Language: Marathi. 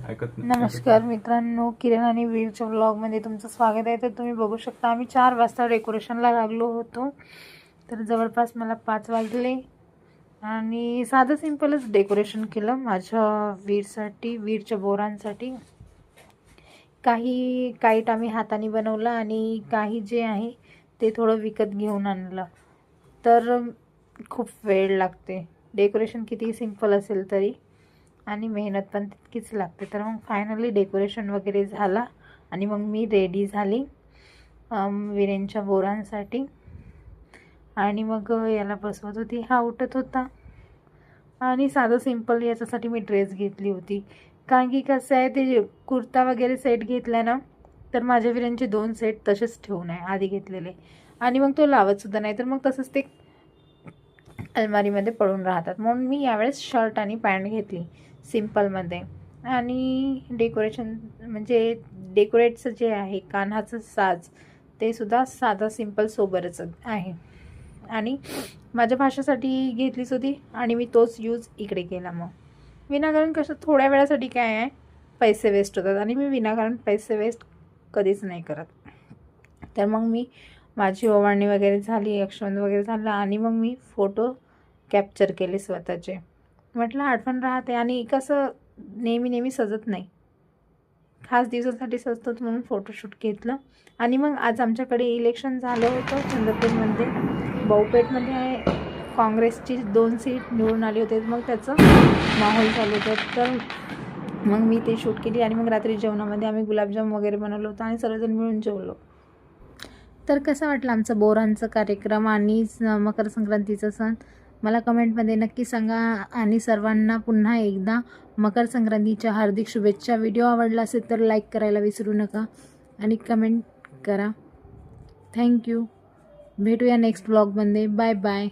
ऐकत नाही. नमस्कार मित्रांनो, किरण आणि वीरच्या व्लॉगमध्ये तुमचं स्वागत आहे. तर तुम्ही बघू शकता आम्ही 4 वाजता डेकोरेशनला लागलो होतो. तर जवळपास मला 5 वाजले आणि साधं सिंपलच डेकोरेशन केलं माझ्या वीरसाठी, वीरच्या बोरांसाठी. काही काईट आम्ही हाताने बनवलं आणि काही जे आहे ते थोडं विकत घेऊन आणलं. तर खूप वेळ लागते डेकोरेशन किती सिंपल असेल तरी, आणि मेहनत पण तितकीच लागते. तर मग फायनली डेकोरेशन वगैरे झाला आणि मग मी रेडी झाली वीरेंच्या बोरांसाठी. आणि मग याला बसवत होती, हा उठत होता. आणि साधं सिंपल याच्यासाठी मी ड्रेस घेतली होती, कारण की कसं आहे ते कुर्ता वगैरे सेट घेतला ना, तर माझ्या वीरेंचे 2 सेट तसेच ठेवून आहे आधी घेतलेले, आणि मग तो लावतसुद्धा नाही, तर मग तसंच ते अलमारीमध्ये पडून राहतात. म्हणून मी यावेळेस शर्ट आणि पॅन्ट घेतली सिंपलमध्ये. आणि डेकोरेशन म्हणजे डेकोरेटचं जे आहे कान्हाचं साज, ते सुद्धा साधा सिंपल सोबरच आहे. आणि माझ्या भाषेसाठी घेतलीच होती आणि मी तोच यूज इकडे केला. मग विनाकारण कसं थोड्या वेळासाठी काय आहे, पैसे वेस्ट होतात, आणि मी विनाकारण पैसे वेस्ट कधीच नाही करत. तर मग मी माझी ओवाळणी वगैरे झाली, अक्षवंत वगैरे झालं, आणि मग मी फोटो कॅप्चर केले स्वतःचे. म्हटलं आठवण राहते, आणि कसं नेहमी नेहमी सजत नाही, खास दिवसासाठी सजतात म्हणून फोटोशूट घेतलं. आणि मग आज आमच्याकडे इलेक्शन झालं होतं चंद्रपूरमध्ये, बहुपेठमध्ये आहे. काँग्रेसची 2 सीट निवडून आली होते, मग त्याचं माहोल चालू होतं. तर मग मी ते शूट केली. आणि मग रात्री जेवणामध्ये आम्ही गुलाबजाम वगैरे बनवलं होतं आणि सर्वजण मिळून जेवलो. तर कसं वाटलं आमचं बोरांचा कार्यक्रम आणि मकर संक्रांतीचा सण, मला कमेंटमध्ये नक्की सांगा. आणि सर्वांना पुन्हा एकदा मकर संक्रांतीच्या हार्दिक शुभेच्छा. व्हिडिओ आवडला असेल तर लाईक करायला विसरू नका आणि कमेंट करा. थँक्यू. भेटूया नेक्स्ट ब्लॉगमध्ये. Bye bye.